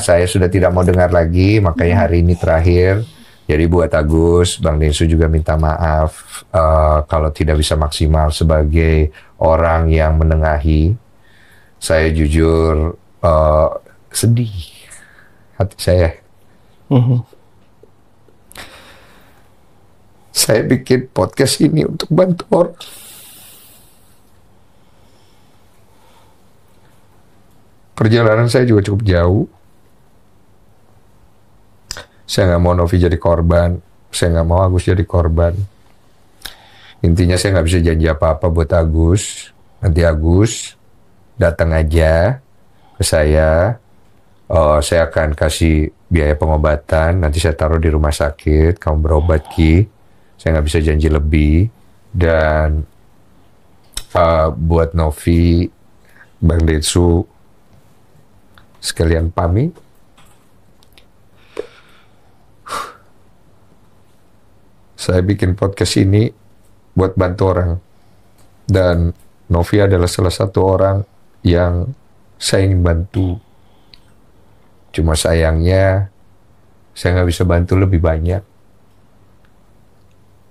saya sudah tidak mau dengar lagi, makanya hari ini terakhir. Jadi buat Agus, Bang Densu juga minta maaf kalau tidak bisa maksimal sebagai orang yang menengahi. Saya jujur sedih hati saya. Saya bikin podcast ini untuk bantu orang. Perjalanan saya juga cukup jauh. Saya nggak mau Novi jadi korban. Saya nggak mau Agus jadi korban. Intinya saya nggak bisa janji apa-apa buat Agus. Nanti Agus datang aja ke saya. Saya akan kasih biaya pengobatan. Nanti saya taruh di rumah sakit. Kamu berobat, Ki. Saya nggak bisa janji lebih. Dan buat Novi, Bang Densu, sekalian pamit. Saya bikin podcast ini buat bantu orang. Dan Novi adalah salah satu orang yang saya ingin bantu. Cuma sayangnya, saya nggak bisa bantu lebih banyak.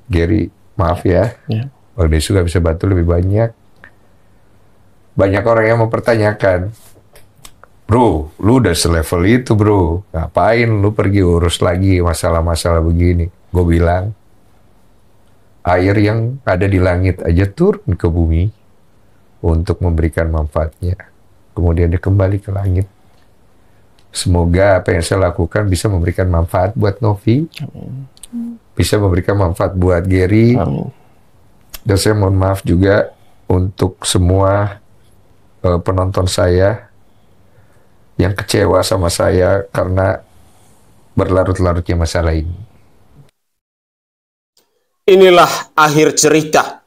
Gary, maaf ya. Bang Densu nggak bisa bantu lebih banyak. Banyak orang yang mempertanyakan, bro, lu udah selevel itu bro, ngapain lu pergi urus lagi masalah-masalah begini? Gue bilang, air yang ada di langit aja turun ke bumi untuk memberikan manfaatnya. Kemudian dia kembali ke langit. Semoga apa yang saya lakukan bisa memberikan manfaat buat Novi. Bisa memberikan manfaat buat Gary. Dan saya mohon maaf juga untuk semua penonton saya yang kecewa sama saya karena berlarut-larutnya masalah ini. Inilah akhir cerita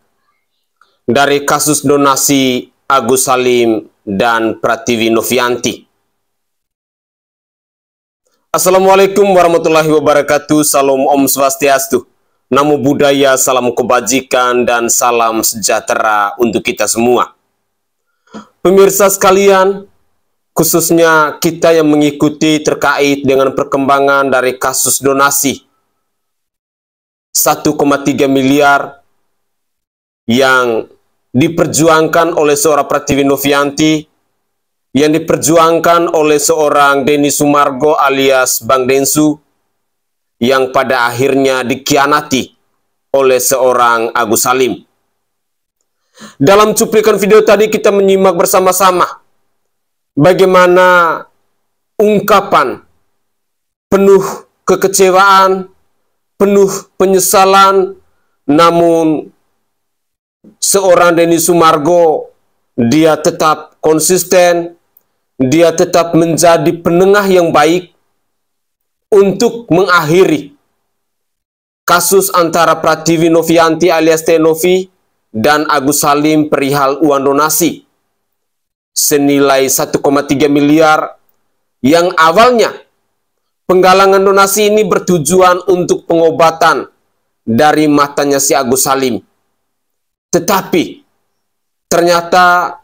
dari kasus donasi Agus Salim dan Pratiwi Novianti. Assalamualaikum warahmatullahi wabarakatuh. Salam Om Swastiastu. Namo Buddhaya, salam kebajikan dan salam sejahtera untuk kita semua. Pemirsa sekalian, khususnya kita yang mengikuti terkait dengan perkembangan dari kasus donasi 1,3 miliar yang diperjuangkan oleh seorang Pratiwi Novianti, yang diperjuangkan oleh seorang Denny Sumargo alias Bang Densu, yang pada akhirnya dikhianati oleh seorang Agus Salim. Dalam cuplikan video tadi kita menyimak bersama-sama bagaimana ungkapan penuh kekecewaan, penuh penyesalan, namun seorang Denny Sumargo, dia tetap konsisten, dia tetap menjadi penengah yang baik untuk mengakhiri kasus antara Pratiwi Novianti alias Tenovi dan Agus Salim perihal uang donasi senilai 1,3 miliar yang awalnya penggalangan donasi ini bertujuan untuk pengobatan dari matanya si Agus Salim. Tetapi ternyata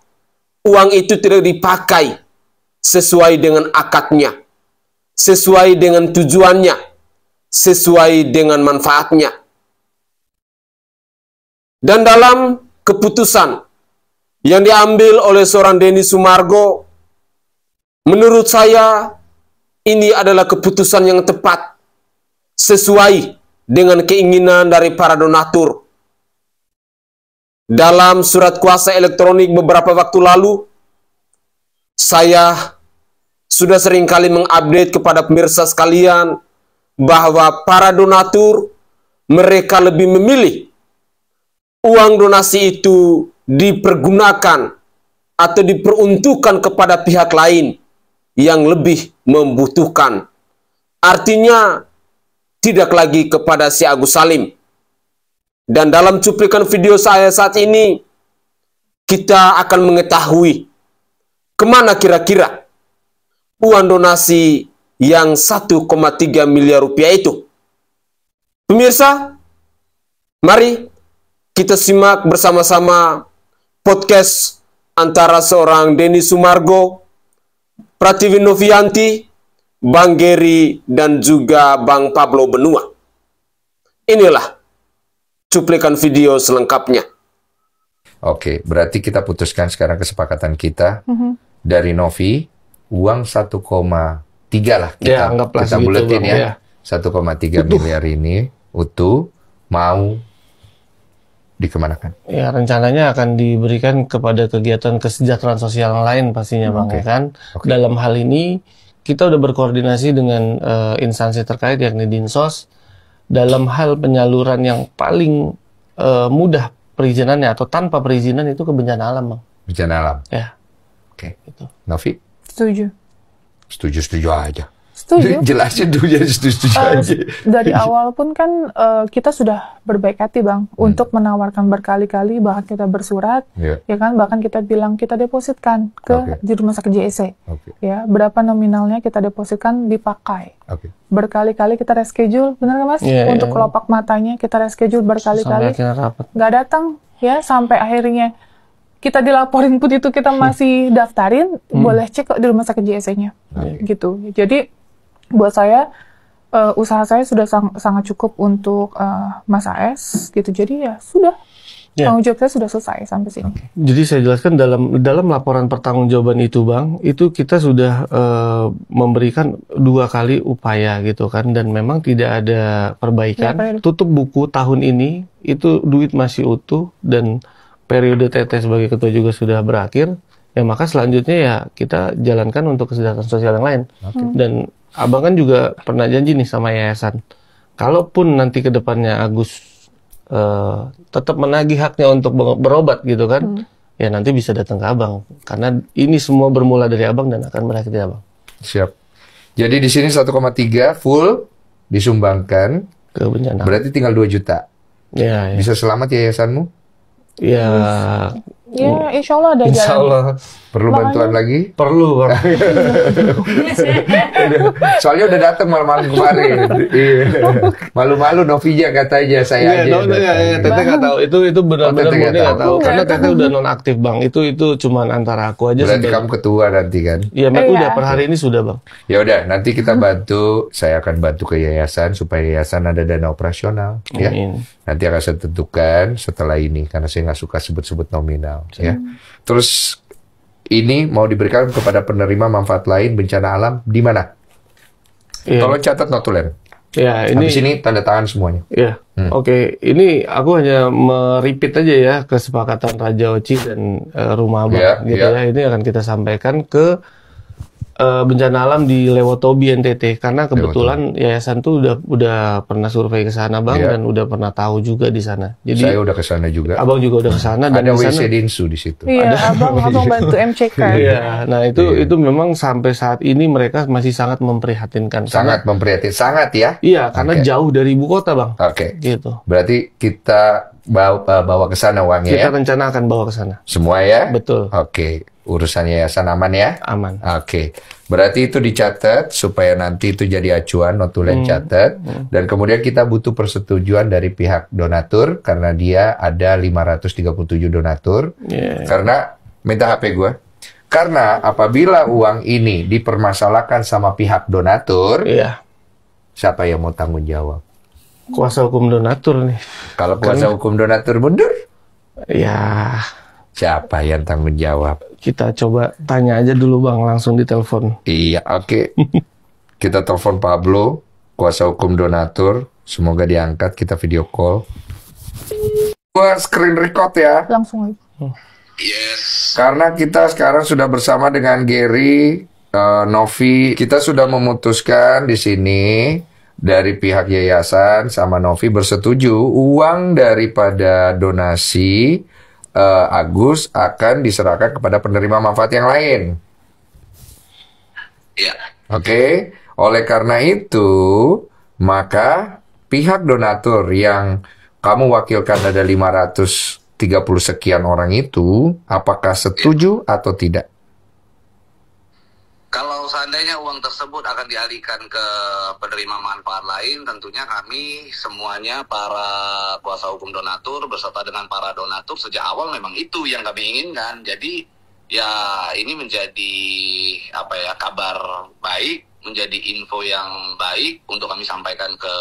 uang itu tidak dipakai sesuai dengan akadnya, sesuai dengan tujuannya, sesuai dengan manfaatnya. Dan dalam keputusan yang diambil oleh seorang Denny Sumargo, menurut saya ini adalah keputusan yang tepat, sesuai dengan keinginan dari para donatur. Dalam surat kuasa elektronik beberapa waktu lalu, saya sudah seringkali mengupdate kepada pemirsa sekalian bahwa para donatur, mereka lebih memilih uang donasi itu dipergunakan atau diperuntukkan kepada pihak lain yang lebih membutuhkan. Artinya tidak lagi kepada si Agus Salim. Dan dalam cuplikan video saya saat ini, kita akan mengetahui kemana kira-kira uang donasi yang 1,3 miliar rupiah itu. Pemirsa, mari kita simak bersama-sama podcast antara seorang Denny Sumargo, Pratiwi Novianti, Bang Gary, dan juga Bang Pablo Benua. Inilah cuplikan video selengkapnya. Oke, berarti kita putuskan sekarang kesepakatan kita dari Novi, uang 1,3 lah kita buletin ya. 1,3 miliar ini utuh mau dikemanakan? Ya, rencananya akan diberikan kepada kegiatan kesejahteraan sosial yang lain pastinya Bang, ya kan? Dalam hal ini kita udah berkoordinasi dengan instansi terkait yakni Dinsos dalam hal penyaluran yang paling mudah perizinannya atau tanpa perizinan itu ke bencana alam, Bang. Bencana alam. Ya. Oke. Gitu. Novi? Setuju. Setuju aja. Setuju. Jelasin dulu jadi setuju aja. Dari awal pun kan kita sudah berbaik hati Bang untuk menawarkan berkali-kali, bahkan kita bersurat, ya kan, bahkan kita bilang kita depositkan ke di rumah sakit JSC. Ya, berapa nominalnya kita depositkan dipakai. Berkali-kali kita reschedule, benar nggak Mas? Untuk kelopak matanya kita reschedule berkali-kali. Nggak datang, ya, sampai akhirnya kita dilaporin pun itu kita masih daftarin, boleh cek kok di rumah sakit JSC-nya. Gitu. Jadi buat saya usaha saya sudah sangat cukup untuk Mas AS gitu. Jadi ya sudah, tanggung jawab saya sudah selesai sampai sini. Jadi saya jelaskan dalam laporan pertanggungjawaban itu Bang, itu kita sudah memberikan 2 kali upaya gitu kan, dan memang tidak ada perbaikan. Tutup buku tahun ini itu duit masih utuh dan periode TT sebagai ketua juga sudah berakhir. Ya maka selanjutnya ya kita jalankan untuk kesejahteraan sosial yang lain. Dan Abang kan juga pernah janji nih sama yayasan, kalaupun nanti ke depannya Agus tetap menagih haknya untuk berobat gitu kan, ya nanti bisa datang ke Abang. Karena ini semua bermula dari Abang dan akan berakhir di Abang. Siap. Jadi di sini 1,3 full disumbangkan ke bencana. Berarti tinggal 2 juta. Ya. Bisa selamat yayasanmu? Ya. Ya, insya Allah ada insya jalan. Allah. Perlu bantuan lagi? Perlu. Soalnya udah datang malam-malam kemarin. Malu-malu Novija katanya saya aja. Teteh nggak tahu. Itu benar-benar murni nggak tahu. Karena Teteh udah nonaktif Bang. Itu cuman antara aku aja. Berarti kamu ketua nanti kan? Iya, udah per hari ini sudah Bang. Ya udah, nanti kita bantu. Saya akan bantu ke yayasan supaya yayasan ada dana operasional. Ya. Nanti akan saya tentukan setelah ini karena saya nggak suka sebut-sebut nominal. Ya. Terus ini mau diberikan kepada penerima manfaat lain bencana alam di mana? Tolong catat notulen. Ya, ini habis ini tanda tangan semuanya. Ya. Oke, ini aku hanya meripit aja ya kesepakatan Raja Oci dan Rumah Abang gitu ya. Ini akan kita sampaikan ke bencana alam di Lewotobi NTT karena kebetulan yayasan tuh udah pernah survei ke sana Bang dan udah pernah tahu juga di sana. Jadi saya udah ke sana juga. Abang juga udah ke sana dan ada WC Dinsu di situ. Iya, abang bantu MCK. Iya, nah itu memang sampai saat ini mereka masih sangat memprihatinkan. Sangat memprihatinkan, sangat ya? Iya, karena jauh dari ibu kota Bang. Gitu. Berarti kita bawa ke sana uangnya. Kita rencana akan bawa ke sana. Semua ya? Betul. Urusan yayasan aman ya? Aman. Berarti itu dicatat supaya nanti itu jadi acuan, notulen catat. Dan kemudian kita butuh persetujuan dari pihak donatur karena dia ada 537 donatur. Karena minta HP gue. Karena apabila uang ini dipermasalahkan sama pihak donatur, siapa yang mau tanggung jawab? Kuasa hukum donatur nih. Kalau kuasa hukum donatur mundur? Ya. Siapa yang tanggung jawab? Kita coba tanya aja dulu Bang, langsung ditelepon. Iya, Kita telepon Pablo, kuasa hukum donatur. Semoga diangkat, kita video call. Gua screen record ya. Langsung aja. Yes. Karena kita sekarang sudah bersama dengan Gary, Novi. Kita sudah memutuskan di sini dari pihak yayasan sama Novi bersetuju uang daripada donasi Agus akan diserahkan kepada penerima manfaat yang lain. Iya. Oleh karena itu, maka pihak donatur yang kamu wakilkan ada 530 sekian orang itu, apakah setuju atau tidak? Kalau seandainya uang tersebut akan dialihkan ke penerima manfaat lain, tentunya kami semuanya para kuasa hukum donatur beserta dengan para donatur sejak awal memang itu yang kami inginkan. Jadi ya ini menjadi kabar baik menjadi info yang baik untuk kami sampaikan ke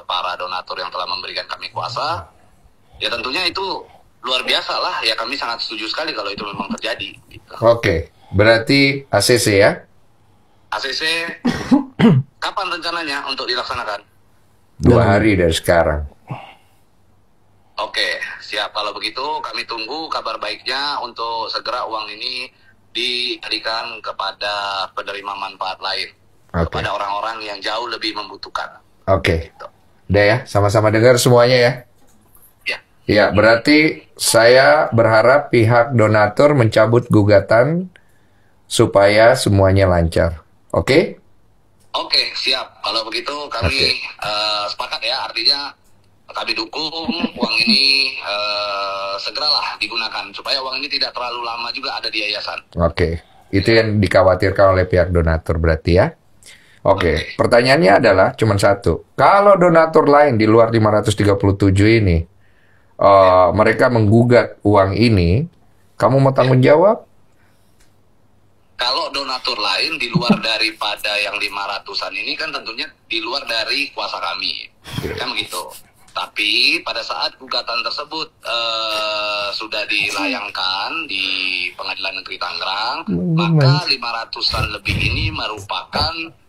para donatur yang telah memberikan kami kuasa. Ya tentunya itu luar biasa lah, ya kami sangat setuju sekali kalau itu memang terjadi. Gitu. Oke, berarti ACC ya? ACC, kapan rencananya untuk dilaksanakan? 2 hari dari sekarang. Oke, siap. Kalau begitu kami tunggu kabar baiknya untuk segera uang ini diberikan kepada penerima manfaat lain. Kepada orang-orang yang jauh lebih membutuhkan. Oke. Udah ya, sama-sama dengar semuanya ya? Ya. Ya, berarti saya berharap pihak donatur mencabut gugatan supaya semuanya lancar. Oke? Oke, siap. Kalau begitu kami sepakat ya, artinya kami dukung uang ini segeralah digunakan supaya uang ini tidak terlalu lama juga ada di yayasan. Oke, itu yang dikhawatirkan oleh pihak donatur berarti ya. Oke, pertanyaannya adalah cuma satu. Kalau donatur lain di luar 537 ini, mereka menggugat uang ini, kamu mau tanggung jawab? Kalau donatur lain di luar daripada yang 500-an ini kan tentunya di luar dari kuasa kami. Kan begitu. Tapi pada saat gugatan tersebut sudah dilayangkan di Pengadilan Negeri Tangerang, maka 500-an lebih ini merupakan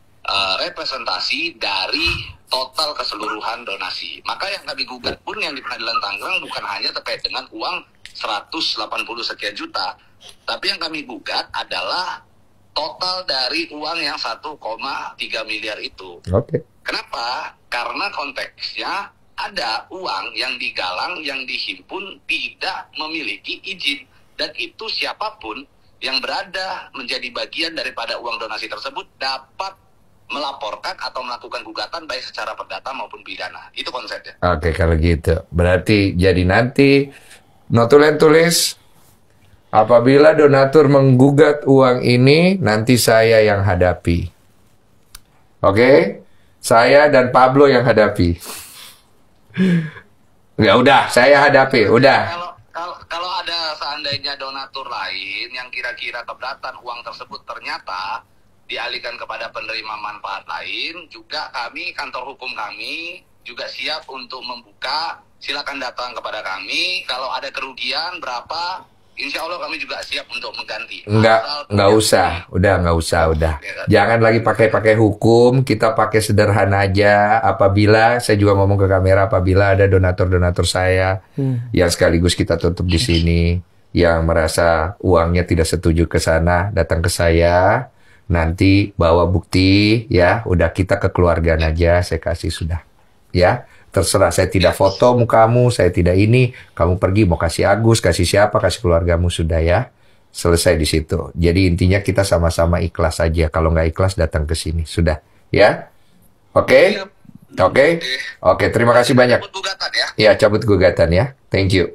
representasi dari total keseluruhan donasi. Maka yang kami gugat pun yang di Pengadilan Tangerang bukan hanya terkait dengan uang 180 sekian juta, tapi yang kami gugat adalah total dari uang yang 1,3 miliar itu. Oke. Kenapa? Karena konteksnya ada uang yang digalang, yang dihimpun tidak memiliki izin, dan itu siapapun yang berada menjadi bagian daripada uang donasi tersebut dapat melaporkan atau melakukan gugatan baik secara perdata maupun pidana. Itu konsepnya. Oke, kalau gitu. Berarti jadi nanti notulen tulis apabila donatur menggugat uang ini, nanti saya yang hadapi. Oke? Saya dan Pablo yang hadapi. Ya udah, saya hadapi. Udah. Kalau ada seandainya donatur lain yang kira-kira keberatan uang tersebut ternyata dialihkan kepada penerima manfaat lain, juga kami, kantor hukum kami juga siap untuk membuka. Silakan datang kepada kami. Kalau ada kerugian berapa, insya Allah kami juga siap untuk mengganti. Nggak usah. Udah, nggak usah. Udah. Jangan lagi pakai hukum. Kita pakai sederhana aja. Apabila, saya juga ngomong ke kamera, apabila ada donatur-donatur saya yang sekaligus kita tutup di sini, yang merasa uangnya tidak setuju ke sana, datang ke saya. Nanti bawa bukti, ya. Udah, kita kekeluargaan aja. Saya kasih sudah. Ya. Terserah, saya tidak foto mukamu, saya tidak ini. Kamu pergi mau kasih Agus, kasih siapa, kasih keluargamu, sudah ya. Selesai di situ. Jadi intinya kita sama-sama ikhlas aja. Kalau nggak ikhlas datang ke sini, sudah ya. Oke? Oke, terima kasih banyak. Cabut gugatan ya. Ya, cabut gugatan ya. Thank you.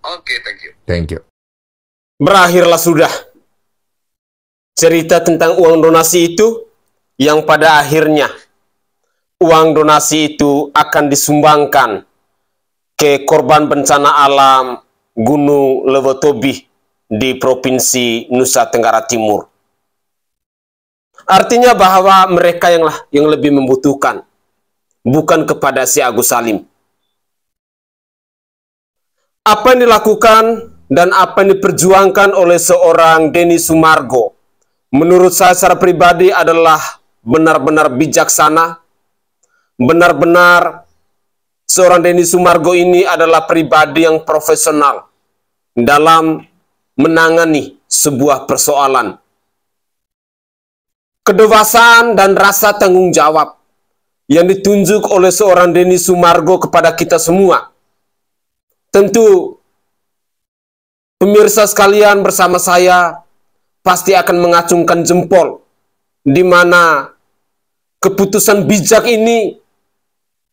Oke, thank you. Thank you. Berakhirlah sudah cerita tentang uang donasi itu, yang pada akhirnya uang donasi itu akan disumbangkan ke korban bencana alam Gunung Lewotobih di Provinsi Nusa Tenggara Timur. Artinya bahwa mereka yang lebih membutuhkan, bukan kepada si Agus Salim. Apa yang dilakukan dan apa yang diperjuangkan oleh seorang Denny Sumargo, menurut saya secara pribadi adalah benar-benar bijaksana. Benar-benar seorang Denny Sumargo ini adalah pribadi yang profesional dalam menangani sebuah persoalan. Kedewasaan dan rasa tanggung jawab yang ditunjuk oleh seorang Denny Sumargo kepada kita semua. Tentu pemirsa sekalian bersama saya pasti akan mengacungkan jempol, di mana keputusan bijak ini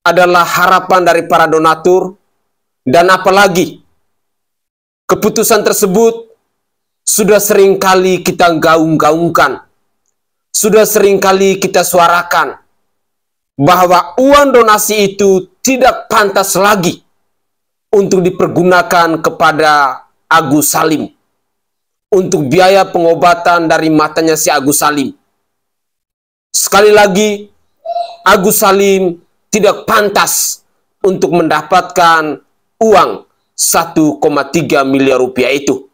adalah harapan dari para donatur, dan apalagi keputusan tersebut sudah seringkali kita gaung-gaungkan, sudah seringkali kita suarakan, bahwa uang donasi itu tidak pantas lagi untuk dipergunakan kepada Agus Salim, untuk biaya pengobatan dari matanya si Agus Salim. Sekali lagi, Agus Salim tidak pantas untuk mendapatkan uang 1,3 miliar rupiah itu.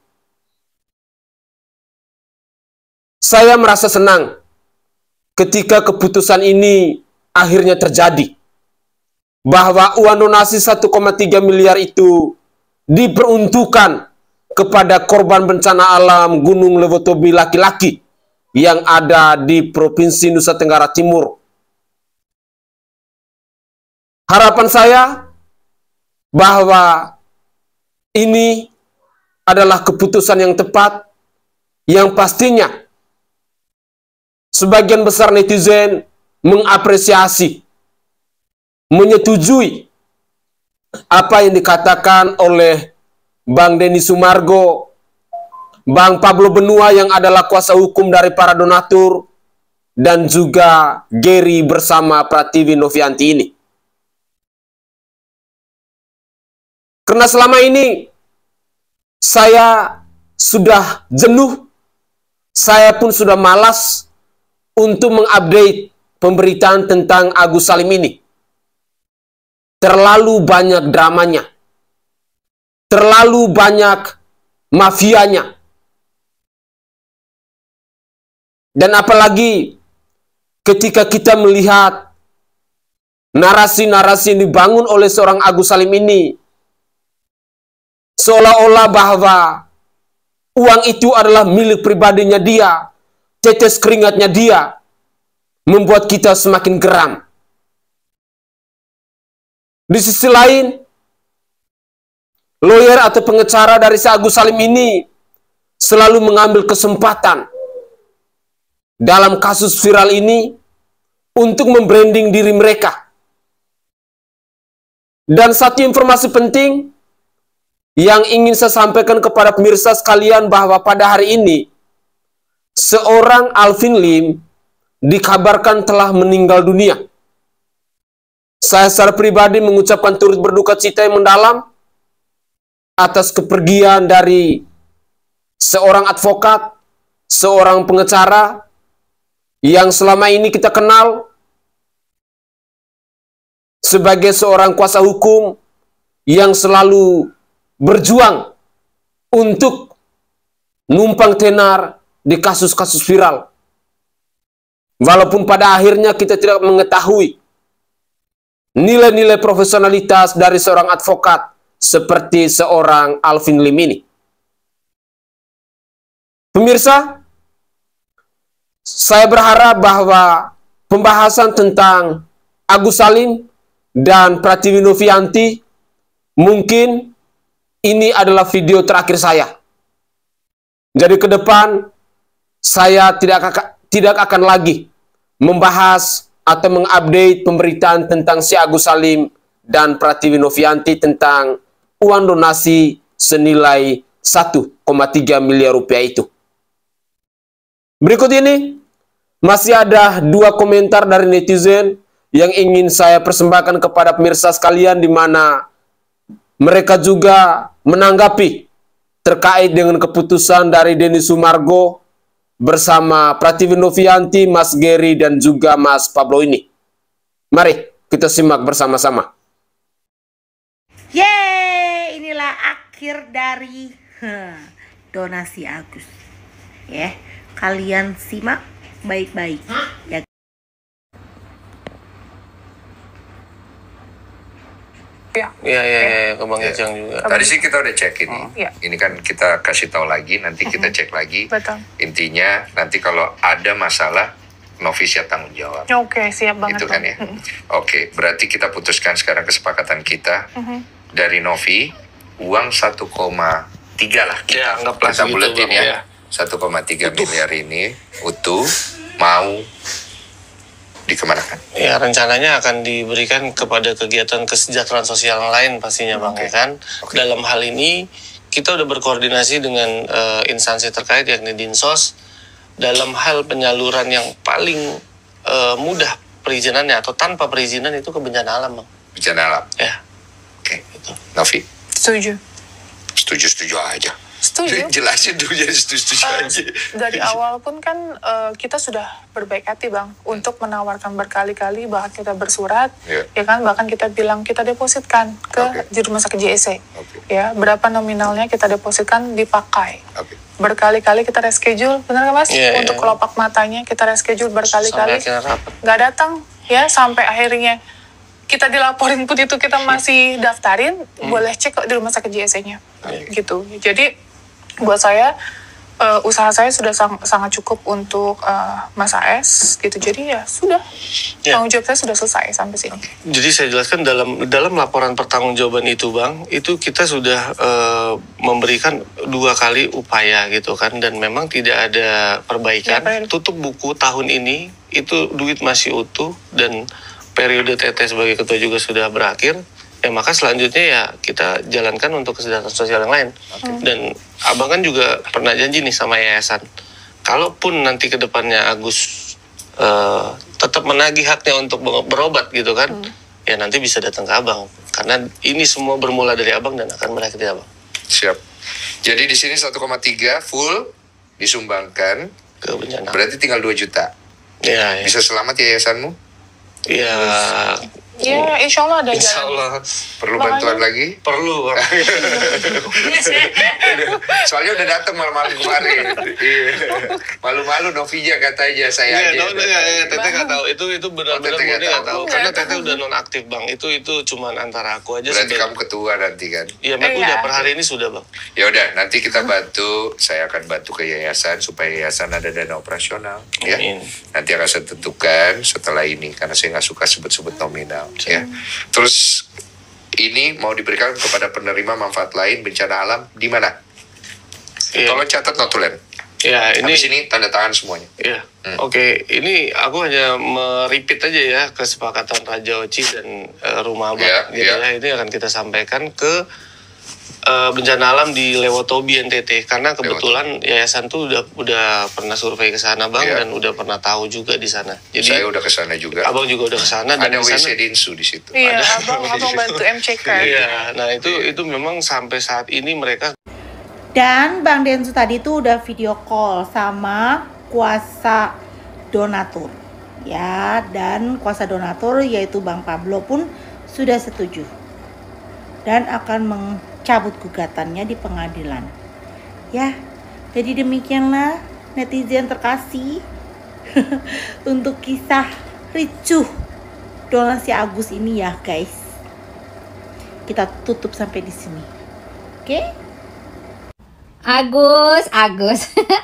Saya merasa senang ketika keputusan ini akhirnya terjadi, bahwa uang donasi 1,3 miliar itu diperuntukkan kepada korban bencana alam Gunung Lewotobi laki-laki yang ada di Provinsi Nusa Tenggara Timur. Harapan saya bahwa ini adalah keputusan yang tepat, yang pastinya sebagian besar netizen mengapresiasi, menyetujui apa yang dikatakan oleh Bang Denny Sumargo, Bang Pablo Benua yang adalah kuasa hukum dari para donatur, dan juga Gary bersama Pratiwi Novianti ini. Karena selama ini saya sudah jenuh, saya pun sudah malas untuk mengupdate pemberitaan tentang Agus Salim ini. Terlalu banyak dramanya, terlalu banyak mafianya. Dan apalagi ketika kita melihat narasi-narasi yang dibangun oleh seorang Agus Salim ini, seolah-olah bahwa uang itu adalah milik pribadinya dia, tetes keringatnya dia, membuat kita semakin geram. Di sisi lain, lawyer atau pengacara dari si Agus Salim ini selalu mengambil kesempatan dalam kasus viral ini untuk membranding diri mereka. Dan satu informasi penting yang ingin saya sampaikan kepada pemirsa sekalian, bahwa pada hari ini seorang Alvin Lim dikabarkan telah meninggal dunia. Saya secara pribadi mengucapkan turut berduka cita yang mendalam atas kepergian dari seorang advokat, seorang pengacara yang selama ini kita kenal sebagai seorang kuasa hukum yang selalu berjuang untuk numpang tenar di kasus-kasus viral. Walaupun pada akhirnya kita tidak mengetahui nilai-nilai profesionalitas dari seorang advokat seperti seorang Alvin Lim ini. Pemirsa, saya berharap bahwa pembahasan tentang Agus Salim dan Pratiwi Novianti, mungkin ini adalah video terakhir saya. Jadi ke depan saya tidak akan lagi membahas atau mengupdate pemberitaan tentang si Agus Salim dan Pratiwi Novianti tentang uang donasi senilai 1,3 miliar rupiah itu. Berikut ini masih ada 2 komentar dari netizen yang ingin saya persembahkan kepada pemirsa sekalian, di mana mereka juga menanggapi terkait dengan keputusan dari Denny Sumargo bersama Pratiwi Novianti, Mas Gary, dan juga Mas Pablo ini. Mari kita simak bersama-sama. Yeay, inilah akhir dari donasi Agus. Ya, kalian simak baik-baik. Ya. Iya, ke Bang Ejang juga. Tadi sih kita udah cek ini. Ini kan kita kasih tahu lagi, nanti kita cek lagi. Betul. Intinya nanti kalau ada masalah, Novi siap tanggung jawab. Oke, siap banget. Itu kan ya. Oke, berarti kita putuskan sekarang kesepakatan kita. Dari Novi, uang 1,3 lah. Ya, anggaplah kita segitu, buletin Bang, ya. 1,3 miliar ini utuh mau dikemanakan? Ya, rencananya akan diberikan kepada kegiatan kesejahteraan sosial yang lain pastinya, Bang, ya kan? Dalam hal ini kita udah berkoordinasi dengan instansi terkait, yakni Dinsos, dalam hal penyaluran yang paling mudah perizinannya atau tanpa perizinan itu ke bencana alam, Bang. Bencana alam? Ya. Oke. Novi? Setuju. Setuju aja. Setuju. Jelasin dulu jadi setuju aja. Dari awal pun kan kita sudah berbaik hati Bang untuk menawarkan berkali-kali, bahkan kita bersurat, ya kan, bahkan kita bilang kita depositkan ke di rumah sakit JSC, ya berapa nominalnya kita depositkan dipakai. Berkali-kali kita reschedule, benar nggak Mas? Untuk kelopak matanya kita reschedule berkali-kali, nggak datang, ya sampai akhirnya kita dilaporin pun itu kita masih daftarin, boleh cek kok di rumah sakit JSC-nya, gitu. Jadi buat saya usaha saya sudah sangat cukup untuk Mas AS gitu, jadi ya sudah tanggung jawab saya sudah selesai sampai sini. Jadi saya jelaskan dalam laporan pertanggungjawaban itu Bang, itu kita sudah memberikan 2 kali upaya gitu kan, dan memang tidak ada perbaikan. Tutup buku tahun ini itu duit masih utuh dan periode Teteh sebagai ketua juga sudah berakhir. Ya maka selanjutnya ya kita jalankan untuk kesejahteraan sosial yang lain. Dan Abang kan juga pernah janji nih sama yayasan, kalaupun nanti ke depannya Agus tetap menagih haknya untuk berobat gitu kan, ya nanti bisa datang ke Abang. Karena ini semua bermula dari Abang dan akan berakhir di Abang. Siap. Jadi di sini 1,3 full disumbangkan ke bencana. Berarti tinggal 2 juta. Ya. Bisa selamat yayasanmu? Ya. Ya, insya Allah ada Insya Allah. Perlu bantuan lagi? Perlu. Soalnya udah datang malam-malam kemarin. Malu-malu Novija katanya saya aja. Teteh nggak tahu. Itu benar-benar murni nggak tahu. Karena Teteh udah nonaktif Bang. Itu cuman antara aku aja. Berarti kamu ketua nanti kan? Iya, udah per hari ini sudah Bang. Ya udah, nanti kita bantu. Saya akan bantu ke yayasan supaya yayasan ada dana operasional. Ya. Nanti akan saya tentukan setelah ini karena saya nggak suka sebut-sebut nominal. Ya. Terus ini mau diberikan kepada penerima manfaat lain bencana alam di mana? Tolong catat notulen. Ya, ini habis ini tanda tangan semuanya. Iya. Oke, ini aku hanya meripit aja ya kesepakatan Raja Oci dan Rumah Abang gitu ya. Ini akan kita sampaikan ke bencana alam di Lewotobi NTT karena kebetulan yayasan tuh udah pernah survei ke sana Bang, dan udah pernah tahu juga di sana. Jadi saya udah ke sana juga. Abang juga udah ke sana. Ada WC Dinsu di situ. Iya, abang bantu MCK. Iya, nah itu memang sampai saat ini mereka. Dan Bang Densu tadi tuh udah video call sama kuasa donatur. Ya, dan kuasa donatur yaitu Bang Pablo pun sudah setuju. Dan akan cabut gugatannya di pengadilan. Ya, jadi demikianlah netizen terkasih untuk kisah ricuh donasi Agus ini ya guys. Kita tutup sampai di sini. Oke? Agus,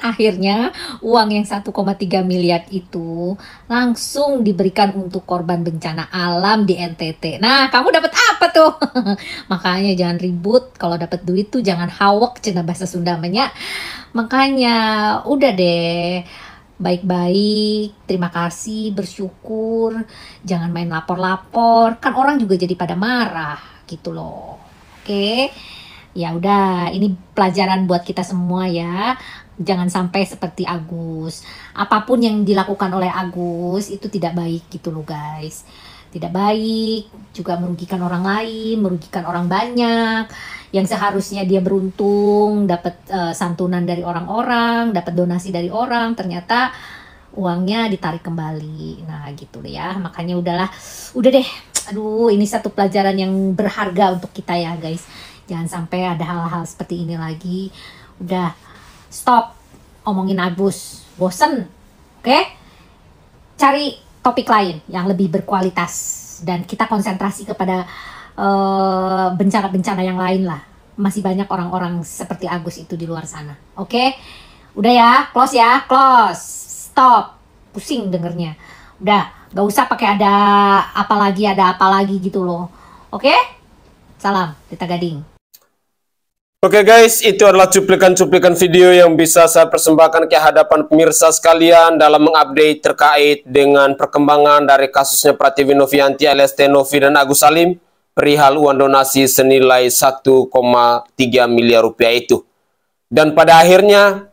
akhirnya uang yang 1,3 miliar itu langsung diberikan untuk korban bencana alam di NTT. Nah, kamu dapat apa tuh? Makanya jangan ribut, kalau dapat duit tuh jangan hawak, cina bahasa Sunda namanya. Makanya udah deh, baik-baik, terima kasih, bersyukur, jangan main lapor-lapor, kan orang juga jadi pada marah gitu loh. Oke? Ya udah, ini pelajaran buat kita semua ya. Jangan sampai seperti Agus. Apapun yang dilakukan oleh Agus itu tidak baik gitu loh guys. Tidak baik, juga merugikan orang lain, merugikan orang banyak. Yang seharusnya dia beruntung, dapat santunan dari orang-orang, dapat donasi dari orang, ternyata uangnya ditarik kembali. Nah gitu deh ya, makanya udah deh. Aduh, ini satu pelajaran yang berharga untuk kita ya guys. Jangan sampai ada hal-hal seperti ini lagi. Udah, stop omongin Agus. Bosen, oke? Cari topik lain yang lebih berkualitas. Dan kita konsentrasi kepada bencana-bencana yang lain lah. Masih banyak orang-orang seperti Agus itu di luar sana. Oke? Udah ya, close ya, close. Stop. Pusing dengernya. Udah, gak usah pakai ada apa lagi gitu loh. Oke? Salam, Tita Gading. Oke guys, itu adalah cuplikan-cuplikan video yang bisa saya persembahkan ke hadapan pemirsa sekalian dalam mengupdate terkait dengan perkembangan dari kasusnya Pratiwi Novianti alias Tenovi dan Agus Salim perihal uang donasi senilai 1,3 miliar rupiah itu. Dan pada akhirnya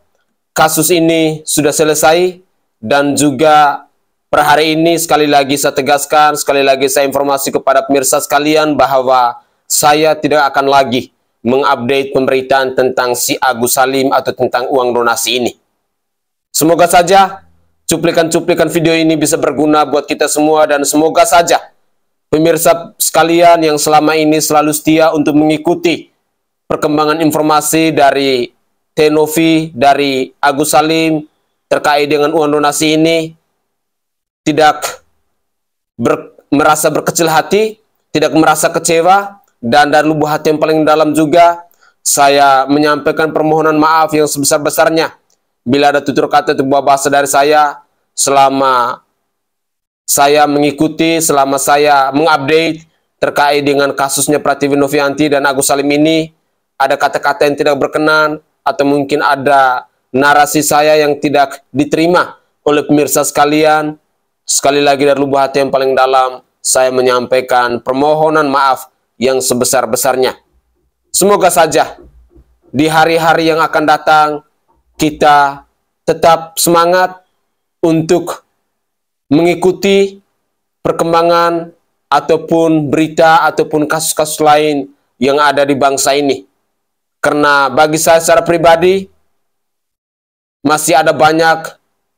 kasus ini sudah selesai dan juga per hari ini sekali lagi saya tegaskan, sekali lagi saya informasi kepada pemirsa sekalian bahwa saya tidak akan lagi mengupdate pemberitaan tentang si Agus Salim atau tentang uang donasi ini. Semoga saja cuplikan-cuplikan video ini bisa berguna buat kita semua, dan semoga saja pemirsa sekalian yang selama ini selalu setia untuk mengikuti perkembangan informasi dari Tenovi, dari Agus Salim terkait dengan uang donasi ini tidak merasa berkecil hati, tidak merasa kecewa, dan dari lubuk hati yang paling dalam juga saya menyampaikan permohonan maaf yang sebesar-besarnya bila ada tutur kata atau bahasa dari saya selama saya mengikuti, selama saya mengupdate terkait dengan kasusnya Prativi Novianti dan Agus Salim ini. Ada kata-kata yang tidak berkenan atau mungkin ada narasi saya yang tidak diterima oleh pemirsa sekalian. Sekali lagi dari lubuk hati yang paling dalam saya menyampaikan permohonan maaf yang sebesar-besarnya. Semoga saja di hari-hari yang akan datang kita tetap semangat untuk mengikuti perkembangan ataupun berita ataupun kasus-kasus lain yang ada di bangsa ini. Karena bagi saya secara pribadi masih ada banyak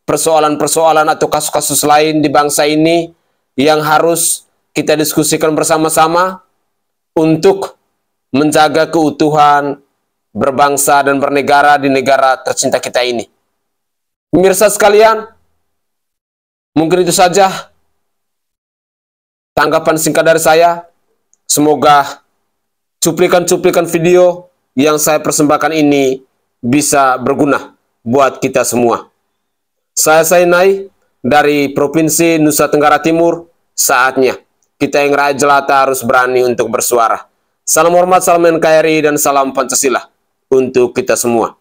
persoalan-persoalan atau kasus-kasus lain di bangsa ini yang harus kita diskusikan bersama-sama untuk menjaga keutuhan berbangsa dan bernegara di negara tercinta kita ini. Pemirsa sekalian, mungkin itu saja tanggapan singkat dari saya. Semoga cuplikan-cuplikan video yang saya persembahkan ini bisa berguna buat kita semua. Saya Sainai dari Provinsi Nusa Tenggara Timur. Saatnya kita yang rakyat jelata harus berani untuk bersuara. Salam hormat, salam NKRI, dan salam Pancasila untuk kita semua.